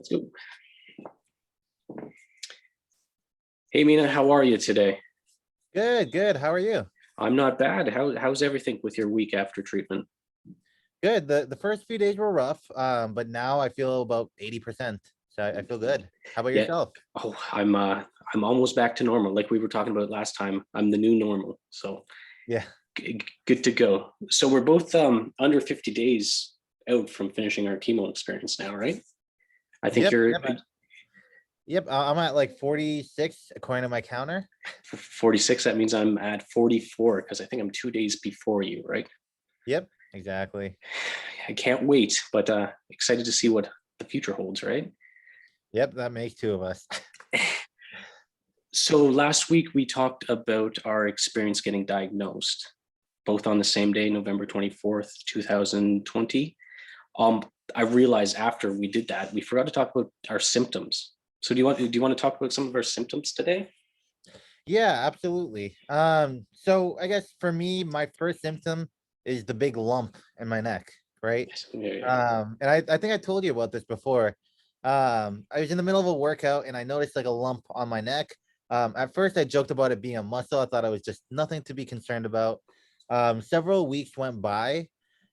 Let's go. Hey, Mina, how are you today? Good, good. How are you? I'm not bad. How's everything with your week after treatment? Good. The first few days were rough, but now I feel about 80%. So I feel good. How about Yeah. yourself? Oh, I'm almost back to normal. Like we were talking about last time. I'm the new normal. So Yeah. good to go. So we're both under 50 days out from finishing our chemo experience now, right? I think Yep. you're Yep. Yep. I'm at like 46 according to my counter. 46. That means I'm at 44 because I think I'm 2 days before you, right? Yep. Exactly. I can't wait, but excited to see what the future holds, right? Yep. That makes two of us. So last week we talked about our experience getting diagnosed, both on the same day, November 24th, 2020. Um, I realized after we did that, we forgot to talk about our symptoms. So do you want to talk about some of our symptoms today? Yeah, absolutely. So I guess for me, my first symptom is the big lump in my neck, right? Yes. Yeah. And I think I told you about this before. I was in the middle of a workout and I noticed like a lump on my neck. At first I joked about it being a muscle. I thought it was just nothing to be concerned about. Several weeks went by,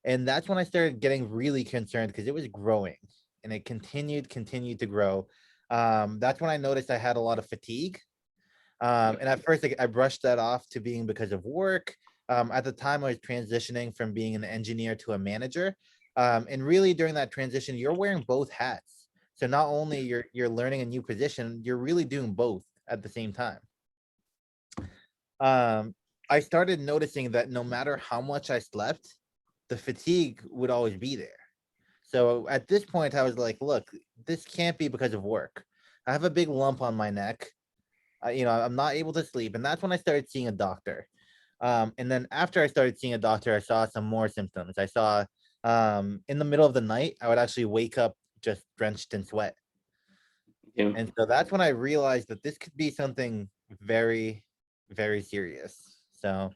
and that's when I started getting really concerned because it was growing and it continued to grow. That's when I noticed I had a lot of fatigue. And at first, I brushed that off to being because of work. At the time, I was transitioning from being an engineer to a manager. And really, during that transition, you're wearing both hats. So not only you're learning a new position, you're really doing both at the same time. Um, I started noticing that no matter how much I slept, the fatigue would always be there. So at this point, I was like, look, this can't be because of work. I have a big lump on my neck. I'm not able to sleep, and that's when I started seeing a doctor. And then after I started seeing a doctor, I saw some more symptoms. I saw in the middle of the night, I would actually wake up just drenched in sweat. Yeah. And so that's when I realized that this could be something very, very serious. So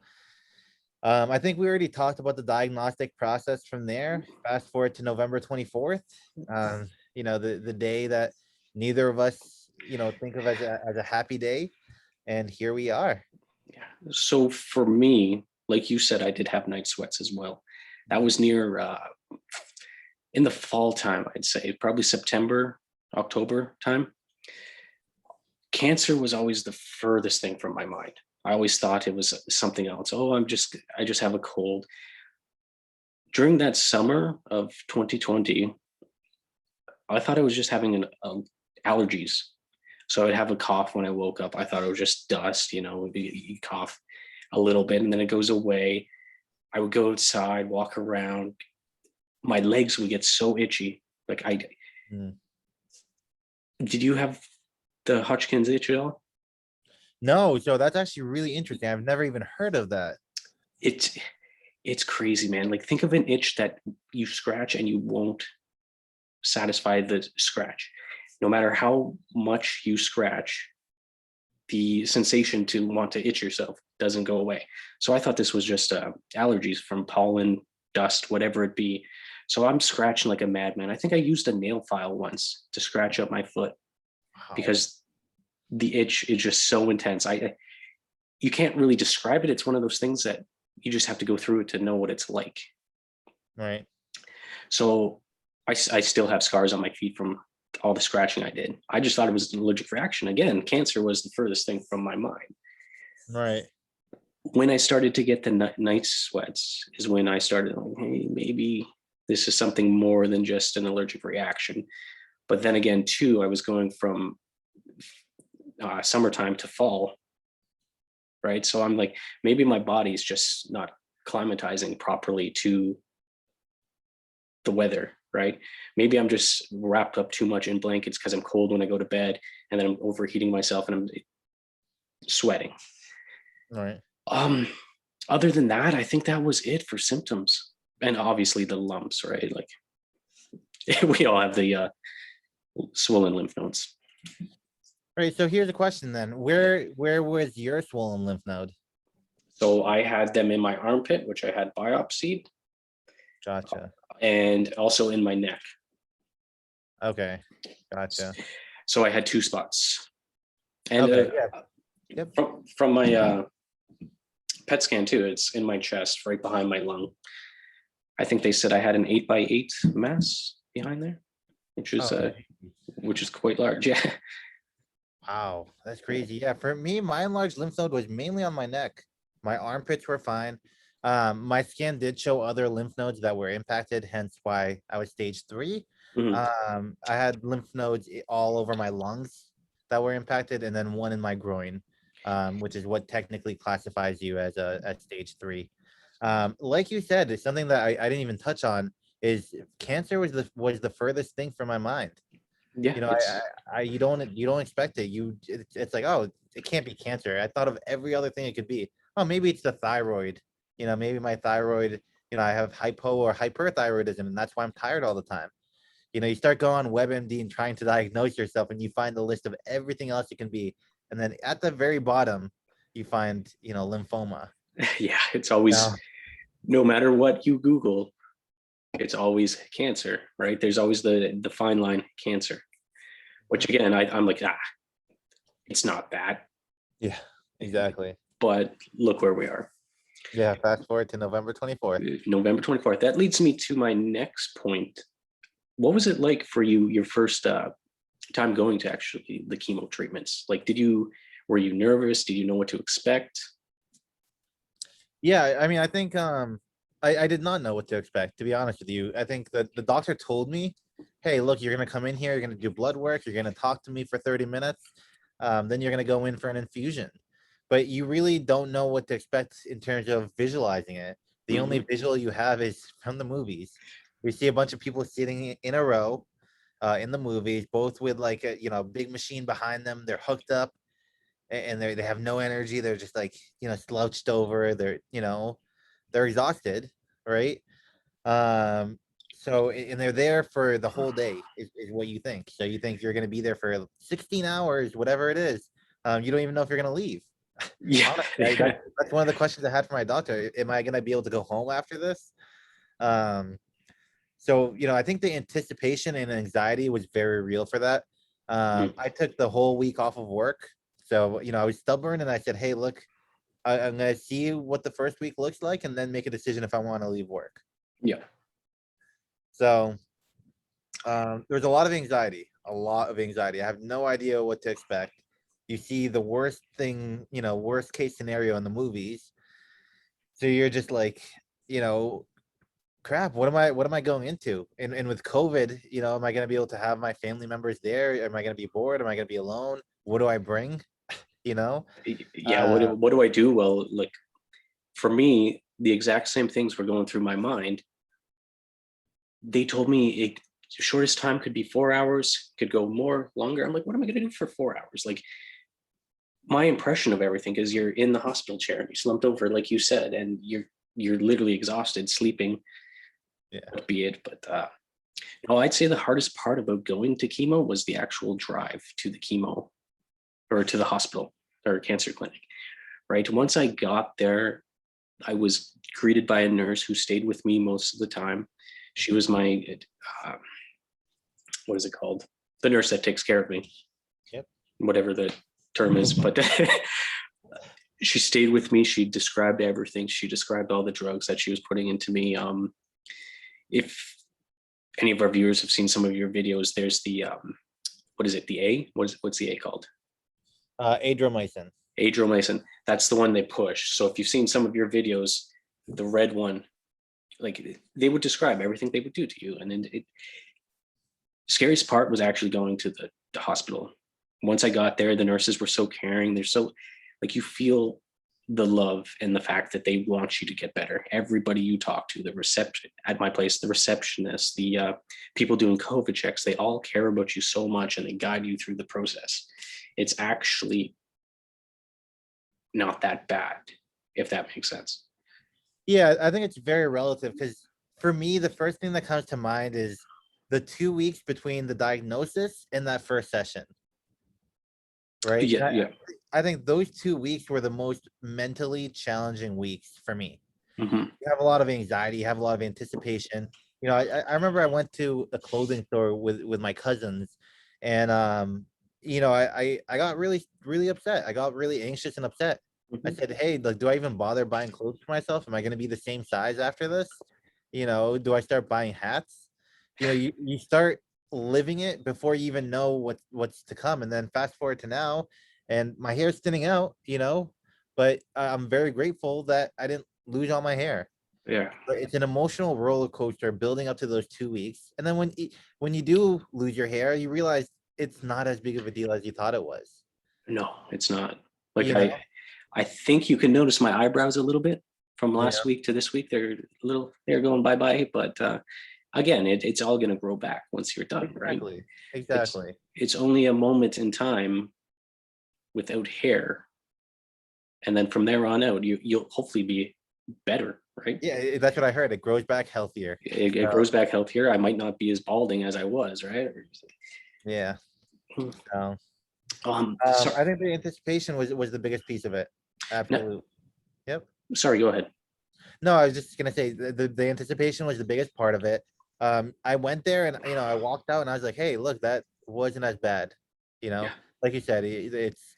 I think we already talked about the diagnostic process from there. Fast forward to November 24th, the day that neither of us, think of as a happy day. And here we are. Yeah. So for me, like you said, I did have night sweats as well. That was near in the fall time, I'd say, probably September, October time. Cancer was always the furthest thing from my mind. I always thought it was something else. Oh, I just have a cold. During that summer of 2020, I thought I was just having allergies. So I'd have a cough when I woke up. I thought it was just dust, you cough a little bit and then it goes away. I would go outside, walk around. My legs would get so itchy. Like Mm. did you have the Hodgkin's itch at all? No, so that's actually really interesting. I've never even heard of that. It's it's crazy, man. Like think of an itch that you scratch and you won't satisfy the scratch. No matter how much you scratch, the sensation to want to itch yourself doesn't go away. So I thought this was just allergies from pollen, dust, whatever it be. So I'm scratching like a madman. I think I used a nail file once to scratch up my foot Wow. because the itch is just so intense. You can't really describe it. It's one of those things that you just have to go through it to know what it's like. Right. So I still have scars on my feet from all the scratching I did. I just thought it was an allergic reaction. Again, cancer was the furthest thing from my mind. Right. When I started to get the night sweats is when I started like, hey, maybe this is something more than just an allergic reaction. But then again, too, I was going from summertime to fall, right? So I'm like, maybe my body's just not climatizing properly to the weather, right? Maybe I'm just wrapped up too much in blankets because I'm cold when I go to bed and then I'm overheating myself and I'm sweating. Right. Um, Other than that, I think that was it for symptoms. And obviously the lumps, right? Like we all have the swollen lymph nodes. Right. So here's a question then. Where was your swollen lymph node? So I had them in my armpit, which I had biopsied, Gotcha. and also in my neck. Okay, gotcha. So I had 2 spots. And Okay, yeah, yep. from my PET scan too, it's in my chest, right behind my lung. I think they said I had an 8x8 mass behind there, Oh, which is quite large. Yeah. wow, that's crazy. Yeah, for me, my enlarged lymph node was mainly on my neck. My armpits were fine. My scan did show other lymph nodes that were impacted, hence why I was stage 3. Mhm. I had lymph nodes all over my lungs that were impacted, and then one in my groin, which is what technically classifies you as a stage 3. Like you said, it's something that I didn't even touch on. Is cancer was the furthest thing from my mind. Yeah, You know, it's you don't expect it. It's like, oh, it can't be cancer. I thought of every other thing it could be. Oh, maybe it's the thyroid. You know, maybe my thyroid. You know, I have hypo or hyperthyroidism, and that's why I'm tired all the time. You know, you start going on WebMD and trying to diagnose yourself, and you find the list of everything else it can be, and then at the very bottom, you find lymphoma. yeah, it's always, Now, no matter what you Google, it's always cancer, right? There's always the fine line cancer, which again, I'm like, it's not that, yeah, exactly. but look where we are. Yeah, fast forward to November 24th. November 24th. That leads me to my next point. What was it like for you, your first time going to actually the chemo treatments? Like, were you nervous? Did you know what to expect? Yeah, I mean, I think I did not know what to expect, to be honest with you. I think that the doctor told me, hey, look, you're gonna come in here, you're gonna do blood work, you're gonna talk to me for 30 minutes, then you're gonna go in for an infusion. But you really don't know what to expect in terms of visualizing it. The only Mhm. visual you have is from the movies. We see a bunch of people sitting in a row in the movies, both with like a big machine behind them. They're hooked up and they have no energy. They're just like slouched over. They're exhausted, right? Um, so and they're there for the whole day is what you think. So you think you're going to be there for 16 hours, whatever it is. You don't even know if you're going to leave. Yeah, Honestly, yeah, that's one of the questions I had for my doctor. Am I going to be able to go home after this? Um, so I think the anticipation and anxiety was very real for that. Mhm. I took the whole week off of work, so I was stubborn and I said, "Hey, look, I'm gonna see what the first week looks like, and then make a decision if I want to leave work." Yeah, So there's a lot of anxiety, a lot of anxiety. I have no idea what to expect. You see the worst thing, worst case scenario in the movies, so you're just like, you know, crap, what am I going into? And with COVID, am I going to be able to have my family members there? Am I going to be bored? Am I going to be alone? What do I bring? you know yeah. uh What do I do? Well, like for me, the exact same things were going through my mind. They told me shortest time could be 4 hours, could go more, longer. I'm like, what am I going to do for 4 hours? Like, my impression of everything is you're in the hospital chair and you slumped over, like you said, and you're literally exhausted, sleeping, yeah. be it. But no, I'd say the hardest part about going to chemo was the actual drive to the chemo or to the hospital or cancer clinic. Right. Once I got there, I was greeted by a nurse who stayed with me most of the time. She was my uh, what is it called? The nurse that takes care of me, Yep. whatever the term is. But she stayed with me. She described everything. She described all the drugs that she was putting into me. If any of our viewers have seen some of your videos, there's the what is it? The A? What's the A called? Adromycin. Adromycin. That's the one they push. So if you've seen some of your videos, the red one, like they would describe everything they would do to you. And then scariest part was actually going to the hospital. Once I got there, the nurses were so caring. They're so like you feel the love and the fact that they want you to get better. Everybody you talk to, the reception at my place, the receptionist, the people doing COVID checks, they all care about you so much and they guide you through the process. It's actually not that bad, if that makes sense. Yeah, I think it's very relative because for me, the first thing that comes to mind is the 2 weeks between the diagnosis and that first session, right? Yeah, And yeah. I think those 2 weeks were the most mentally challenging weeks for me. Hmm. You have a lot of anxiety, you have a lot of anticipation. I remember I went to a clothing store with my cousins, and I got really upset. I got really anxious and upset. I Mhm. said, "Hey, like, do I even bother buying clothes for myself? Am I going to be the same size after this? Do I start buying hats? You start living it before you even know what's to come, and then fast forward to now, and my hair's thinning out. But I'm very grateful that I didn't lose all my hair. Yeah. But it's an emotional roller coaster building up to those 2 weeks, and then when you do lose your hair, you realize it's not as big of a deal as you thought it was. No, it's not. Like You I know, I think you can notice my eyebrows a little bit from yeah, last week to this week. They're going bye-bye, but again, it's all gonna grow back once you're done, right? exactly, It's exactly. it's only a moment in time without hair, and then from there on out, you'll hopefully be better, right? Yeah, that's what I heard. It grows back healthier. It So grows back healthier. I might not be as balding as I was, right? yeah, so Sorry, I think the anticipation was the biggest piece of it. no, Absolutely. Yep. sorry. Go ahead. No, I was just gonna say the anticipation was the biggest part of it. I went there and I walked out and I was like, hey, look, that wasn't as bad. Yeah, Like you said, it's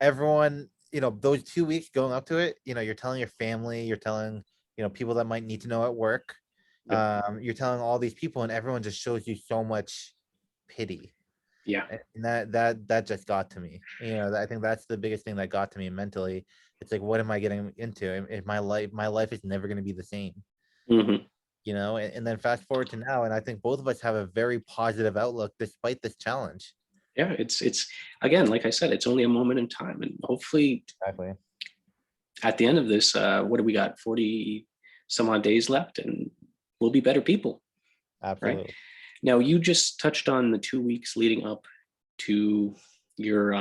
everyone. Those 2 weeks going up to it. You're telling your family, you're telling people that might need to know at work. yep, You're telling all these people, and everyone just shows you so much pity, yeah. and that just got to me. I think that's the biggest thing that got to me mentally. It's like, what am I getting into? My life is never going to be the same. Hmm. And then fast forward to now, and I think both of us have a very positive outlook despite this challenge. Yeah, it's again, like I said, it's only a moment in time, and hopefully Exactly. at the end of this, what do we got? 40 some odd days left, and we'll be better people, right? Absolutely. Now, you just touched on the 2 weeks leading up to your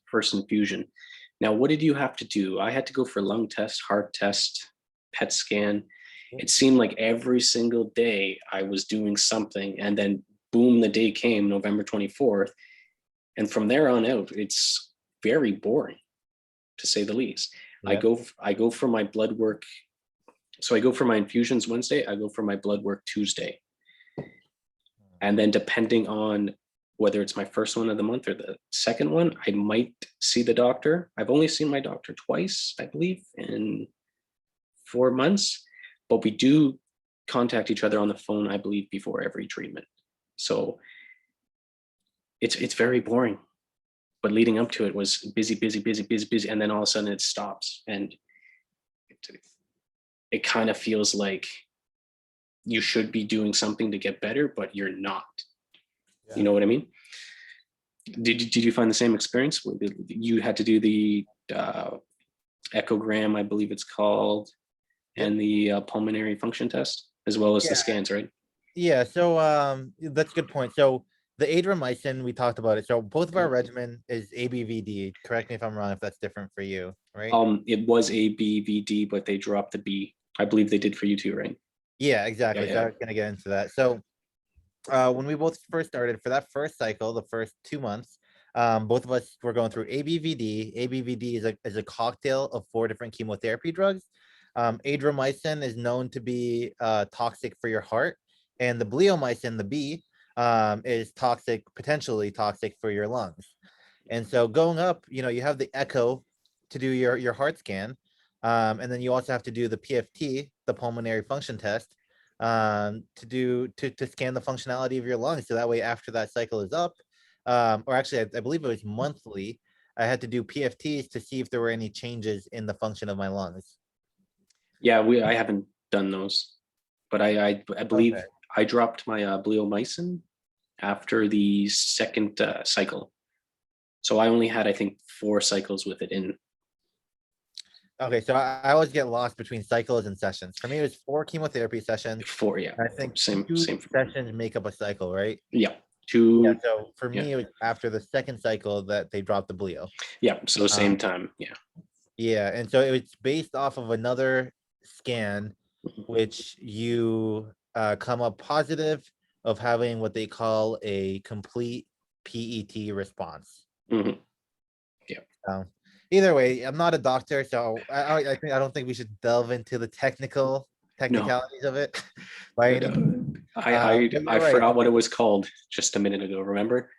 first infusion. Now, what did you have to do? I had to go for lung test, heart test, PET scan. Yep. It seemed like every single day I was doing something, and then boom, the day came, November 24th. And from there on out, it's very boring, to say the least. Yep. I go for my blood work. So I go for my infusions Wednesday, I go for my blood work Tuesday. And then depending on whether it's my first one of the month or the second one, I might see the doctor. I've only seen my doctor twice, I believe, in 4 months, but we do contact each other on the phone, I believe, before every treatment. So it's very boring. But leading up to it was busy, busy, busy, busy, busy, and then all of a sudden it stops, and it kind of feels like you should be doing something to get better, but you're not. You Yeah. know what I mean? Did you find the same experience? You had to do the echogram, I believe it's called, Yep. and the pulmonary function test, as well as the Yeah. scans, right? Yeah. So that's a good point. So the adromycin, we talked about it. So both of our regimen is ABVD. Correct me if I'm wrong, if that's different for you, right? It was ABVD, but they dropped the B. I believe they did for you too, right? Yeah, Yeah, exactly. So I yeah, was gonna get into that. So when we both first started for that first cycle, the first 2 months, both of us were going through ABVD. ABVD is a cocktail of 4 different chemotherapy drugs. Adromycin is known to be toxic for your heart, and the bleomycin, the B, is toxic, potentially toxic for your lungs. And so going up, you have the echo to do your heart scan, and then you also have to do the PFT, the pulmonary function test, to scan the functionality of your lungs. So that way, after that cycle is up, or actually, I believe it was monthly, I had to do PFTs to see if there were any changes in the function of my lungs. yeah. I haven't done those, but I Okay. believe I dropped my bleomycin after the second cycle. So I only had, I think, 4 cycles with it in Okay, so I always get lost between cycles and sessions. For me, it was 4 chemotherapy sessions. 4. Yeah, I think two same for me. sessions make up a cycle, right? Yeah, Yeah. 2. So for Yeah, me, it was after the second cycle that they dropped the bleo. yeah. So Um, same time. Yeah. yeah, and so it was based off of another scan, Mhm. which you come up positive of having what they call a complete PET response. Mhm. Yeah. So either way, I'm not a doctor, so I don't think we should delve into the technical No, technicalities of it by but any means. But I you're right. forgot what it was called just a minute ago. Remember?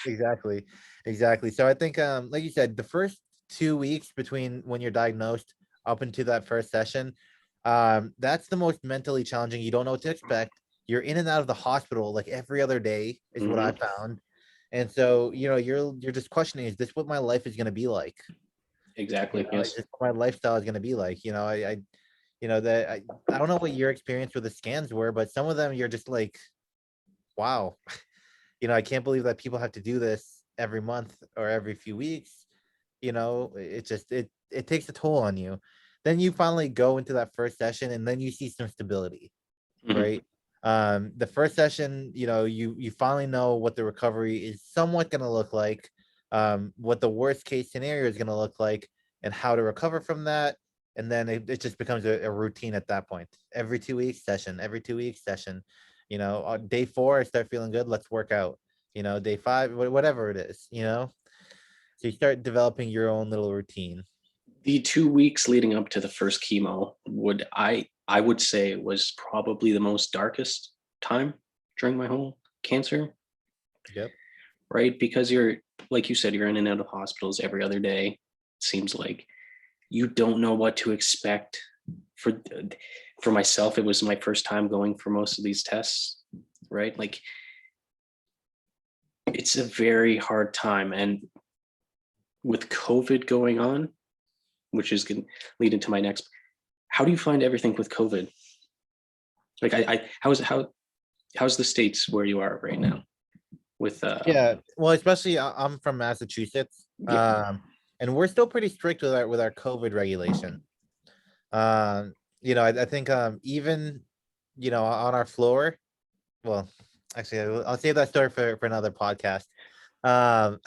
Exactly. Exactly. So I think like you said, the first 2 weeks between when you're diagnosed up into that first session, that's the most mentally challenging. You don't know what to expect. You're in and out of the hospital like every other day is what I Hmm. found. And so, you're just questioning, is this what my life is gonna be like? Exactly. Is Yes. this what my lifestyle is gonna be like? That I don't know what your experience with the scans were, but some of them you're just like, wow, I can't believe that people have to do this every month or every few weeks. It just it takes a toll on you. Then you finally go into that first session and then you see some stability, Hmm. right? The first session, you finally know what the recovery is somewhat going to look like, what the worst case scenario is going to look like, and how to recover from that. And then it just becomes a routine at that point. Every 2 weeks session, every 2 weeks session. On day 4, I start feeling good. Let's work out. Day 5, whatever it is. So you start developing your own little routine. The 2 weeks leading up to the first chemo I would say was probably the most darkest time during my whole cancer, Yep. right? Because you're, like you said, you're in and out of hospitals every other day. It seems like you don't know what to expect. For for myself, it was my first time going for most of these tests, right? Like it's a very hard time, and with COVID going on, which is going to lead into my next. How do you find everything with COVID? Like, how's the states where you are right now with Yeah. Well, especially I'm from Massachusetts. yeah. And we're still pretty strict with our COVID regulation. I think even on our floor. Well, actually, I'll save that story for another podcast. Um,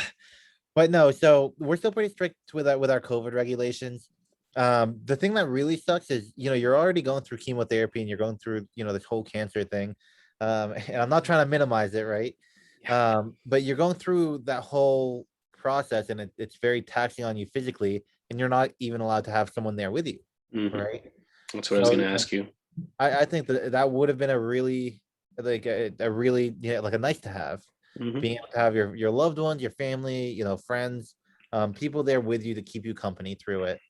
but no, so we're still pretty strict with our COVID regulations. The thing that really sucks is you're already going through chemotherapy and you're going through this whole cancer thing. And I'm not trying to minimize it, right? Yeah. But you're going through that whole process and it's very taxing on you physically, and you're not even allowed to have someone there with you, Hmm. right? That's what I was So going to ask you. I think that would have been a really like a really like a nice to have, Hmm. being able to have your loved ones, your family, friends, people there with you to keep you company through it,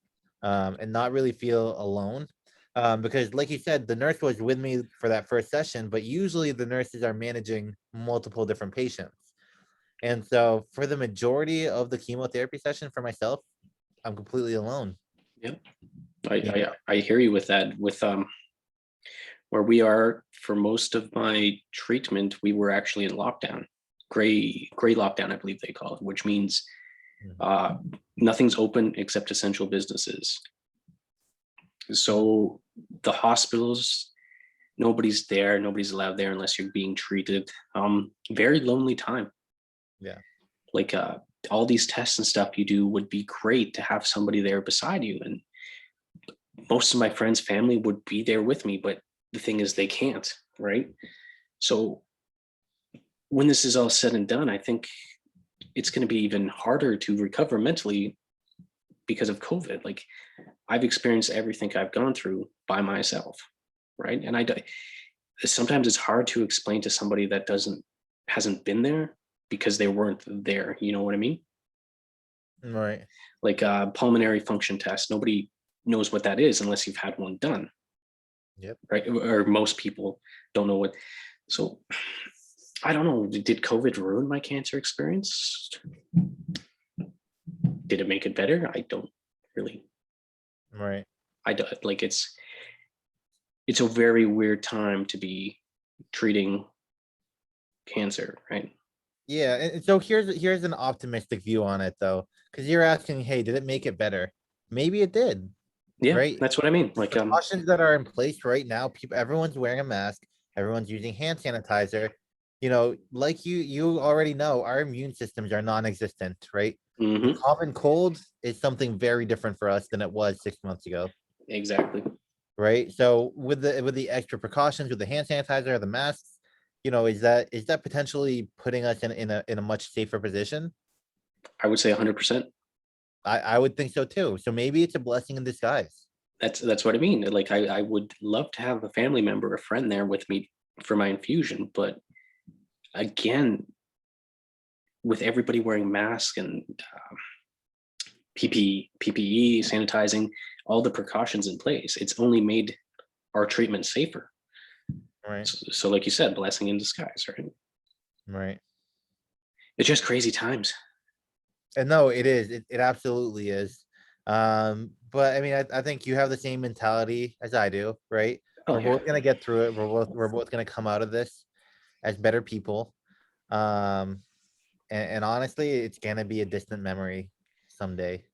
and not really feel alone. Because like you said, the nurse was with me for that first session, but usually the nurses are managing multiple different patients. And so for the majority of the chemotherapy session for myself, I'm completely alone. Yeah, You I hear you with that. With where we are for most of my treatment, we were actually in lockdown, gray lockdown, I believe they call it, which means know? uh, nothing's open except essential businesses. So the hospitals, nobody's there, nobody's allowed there unless you're being treated. Very lonely time. Yeah. Like all these tests and stuff you do would be great to have somebody there beside you. And most of my friends' family would be there with me, but the thing is they can't, right? So when this is all said and done, I think it's going to be even harder to recover mentally because of COVID. Like I've experienced everything I've gone through by myself, right? And sometimes it's hard to explain to somebody that hasn't been there because they weren't there. You know what I mean? Right. Like a pulmonary function test. Nobody knows what that is unless you've had one done, Yep. right? Or most people don't know what. So I don't know. Did COVID ruin my cancer experience? Did it make it better? I don't really. Right. I don't like it's a very weird time to be treating cancer, right? Yeah, and so here's an optimistic view on it though, because you're asking, hey, did it make it better? Maybe it did, Yeah, right? that's what I mean. Like Precautions that are in place right now, everyone's wearing a mask, everyone's using hand sanitizer. Like you already know, our immune systems are non-existent, right? The mhm, common cold is something very different for us than it was 6 months ago, exactly. right? So with the extra precautions, with the hand sanitizer, the masks, is that potentially putting us in a much safer position? I would say 100%. I would think so too. So maybe it's a blessing in disguise. That's what I mean. Like I would love to have a family member, a friend there with me for my infusion, but again, with everybody wearing masks and PPE, sanitizing, all the precautions in place, it's only made our treatment safer. Right. So like you said, blessing in disguise, right? Right. It's just crazy times. And no, it is. It absolutely is. But I mean, I think you have the same mentality as I do, right? Oh We're yeah. both gonna get through it. We're both gonna come out of this as better people. Um, and honestly, it's gonna be a distant memory someday.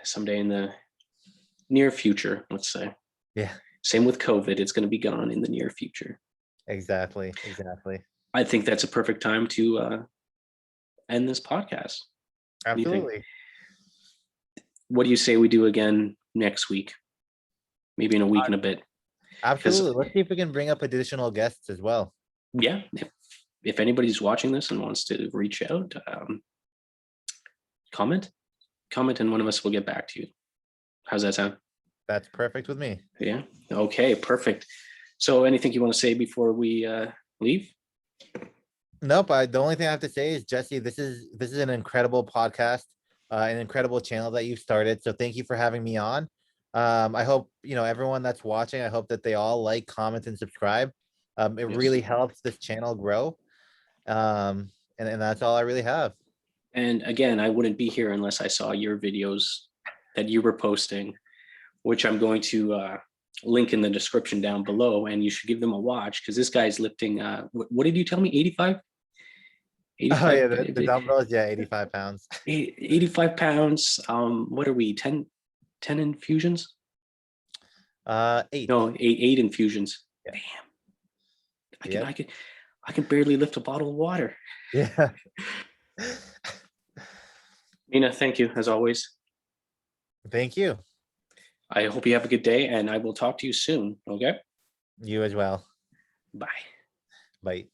Someday in the near future, let's say. Yeah, Same with COVID, it's going to be gone in the near future. exactly, exactly. I think that's a perfect time to end this podcast. What do you think? Absolutely. What do you say we do again next week? Maybe in a week and a bit. Because Absolutely. Let's see if we can bring up additional guests as well. yeah, if anybody's watching this and wants to reach out, comment, and one of us will get back to you. How's that sound? That's perfect with me. Yeah. Okay, perfect. So anything you want to say before we leave? Nope. The only thing I have to say is, Jesse, this is an incredible podcast, an incredible channel that you've started. So thank you for having me on. I hope everyone that's watching. I hope that they all like, comment, and subscribe. It Yes. really helps this channel grow. And that's all I really have. And again, I wouldn't be here unless I saw your videos that you were posting, which I'm going to link in the description down below, and you should give them a watch because this guy's lifting. What did you tell me? 85? Oh 85, yeah, the dumbbells. Yeah, 85 pounds. 85 pounds. What are we? 10 infusions? 8. No, eight infusions. Yeah. Damn. Yep. I can barely lift a bottle of water. Yeah. Mina, thank you as always. Thank you. I hope you have a good day, and I will talk to you soon. Okay. You as well. Bye. Bye.